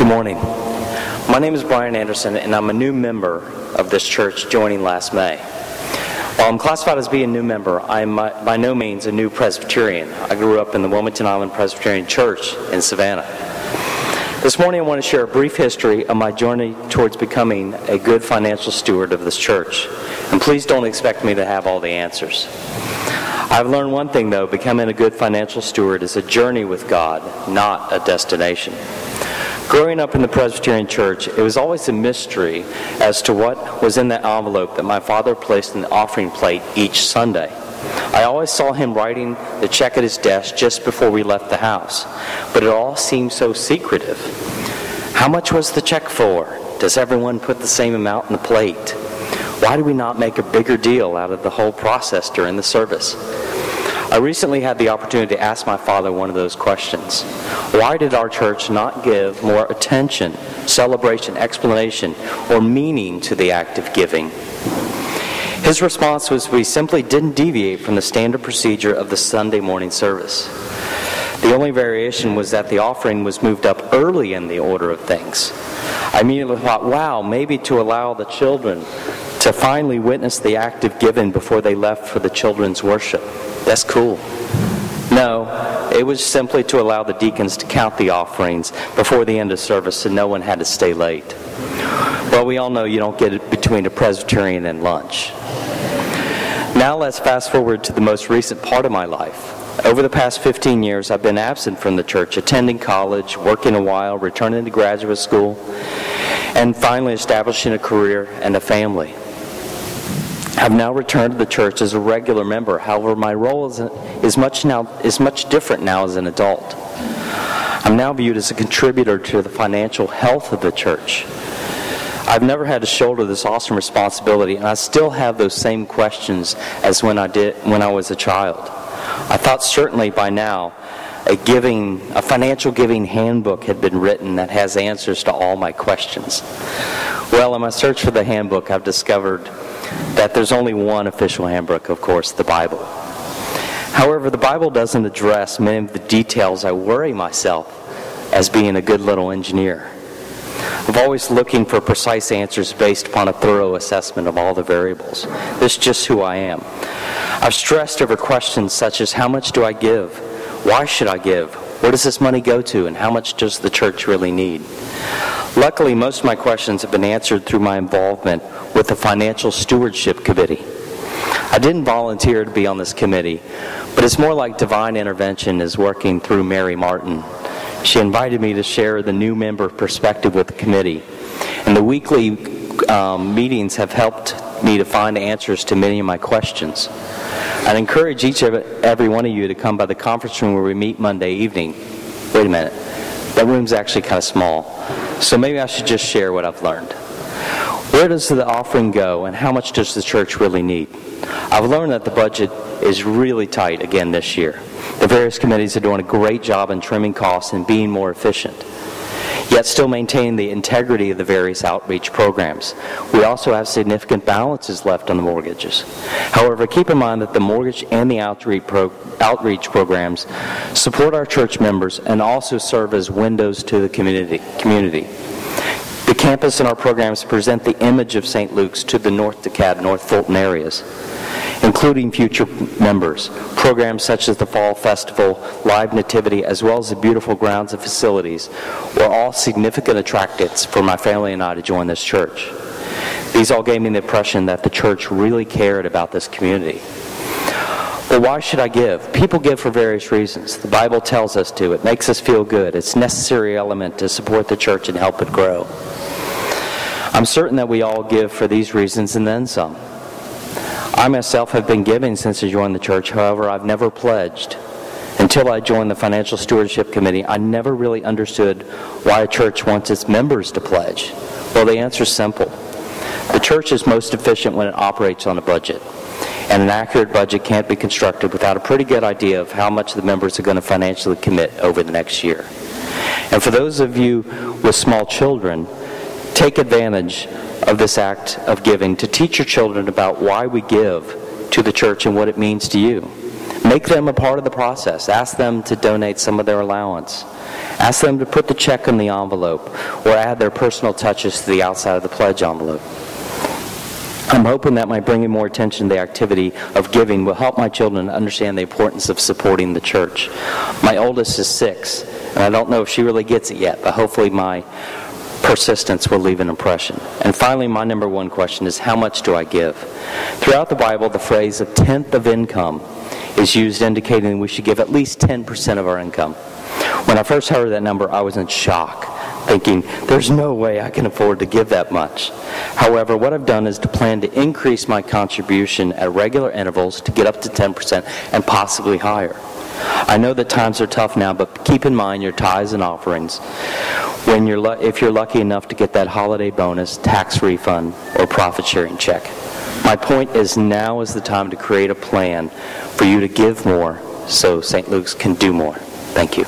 Good morning. My name is Brian Anderson, and I'm a new member of this church joining last May. While I'm classified as being a new member, I'm by no means a new Presbyterian. I grew up in the Wilmington Island Presbyterian Church in Savannah. This morning I want to share a brief history of my journey towards becoming a good financial steward of this church. And please don't expect me to have all the answers. I've learned one thing though, becoming a good financial steward is a journey with God, not a destination. Growing up in the Presbyterian Church, it was always a mystery as to what was in the envelope that my father placed in the offering plate each Sunday. I always saw him writing the check at his desk just before we left the house, but it all seemed so secretive. How much was the check for? Does everyone put the same amount in the plate? Why do we not make a bigger deal out of the whole process during the service? I recently had the opportunity to ask my father one of those questions. Why did our church not give more attention, celebration, explanation, or meaning to the act of giving? His response was we simply didn't deviate from the standard procedure of the Sunday morning service. The only variation was that the offering was moved up early in the order of things. I immediately thought, wow, maybe to allow the children to finally witness the act of giving before they left for the children's worship. That's cool. No, it was simply to allow the deacons to count the offerings before the end of service so no one had to stay late. Well, we all know you don't get it between a Presbyterian and lunch. Now let's fast forward to the most recent part of my life. Over the past 15 years, I've been absent from the church, attending college, working a while, returning to graduate school, and finally establishing a career and a family. I've now returned to the church as a regular member. However, my role is much different now as an adult. I'm now viewed as a contributor to the financial health of the church. I've never had to shoulder this awesome responsibility, and I still have those same questions as when I was a child. I thought certainly by now a financial giving handbook had been written that has answers to all my questions. Well, in my search for the handbook, I've discovered that there's only one official handbook, of course, the Bible. However, the Bible doesn't address many of the details I worry myself as being a good little engineer. I'm always looking for precise answers based upon a thorough assessment of all the variables. This is just who I am. I've stressed over questions such as how much do I give? Why should I give? Where does this money go to? And how much does the church really need? Luckily, most of my questions have been answered through my involvement with the Financial Stewardship Committee. I didn't volunteer to be on this committee, but it's more like divine intervention is working through Mary Martin. She invited me to share the new member perspective with the committee, and the weekly meetings have helped me to find answers to many of my questions. I'd encourage every one of you to come by the conference room where we meet Monday evening. Wait a minute, that room's actually kind of small, so maybe I should just share what I've learned. Where does the offering go, and how much does the church really need? I've learned that the budget is really tight again this year. The various committees are doing a great job in trimming costs and being more efficient, yet still maintaining the integrity of the various outreach programs. We also have significant balances left on the mortgages. However, keep in mind that the mortgage and the outreach programs support our church members and also serve as windows to the community. The campus and our programs present the image of St. Luke's to the North DeKalb, North Fulton areas, including future members. Programs such as the Fall Festival, Live Nativity, as well as the beautiful grounds and facilities were all significant attractants for my family and I to join this church. These all gave me the impression that the church really cared about this community. Well, why should I give? People give for various reasons. The Bible tells us to. It makes us feel good. It's a necessary element to support the church and help it grow. I'm certain that we all give for these reasons and then some. I myself have been giving since I joined the church. However, I've never pledged. Until I joined the Financial Stewardship Committee, I never really understood why a church wants its members to pledge. Well, the answer is simple. The church is most efficient when it operates on a budget. And an accurate budget can't be constructed without a pretty good idea of how much the members are going to financially commit over the next year. And for those of you with small children, take advantage of this act of giving to teach your children about why we give to the church and what it means to you. Make them a part of the process. Ask them to donate some of their allowance. Ask them to put the check in the envelope or add their personal touches to the outside of the pledge envelope. I'm hoping that my bringing more attention to the activity of giving will help my children understand the importance of supporting the church. My oldest is 6, and I don't know if she really gets it yet, but hopefully my persistence will leave an impression. And finally, my number one question is, how much do I give? Throughout the Bible, the phrase "a tenth of income" is used, indicating we should give at least 10% of our income. When I first heard that number, I was in shock, thinking, there's no way I can afford to give that much. However, what I've done is to plan to increase my contribution at regular intervals to get up to 10% and possibly higher. I know that times are tough now, but keep in mind your tithes and offerings when if you're lucky enough to get that holiday bonus, tax refund, or profit-sharing check. My point is, now is the time to create a plan for you to give more so St. Luke's can do more. Thank you.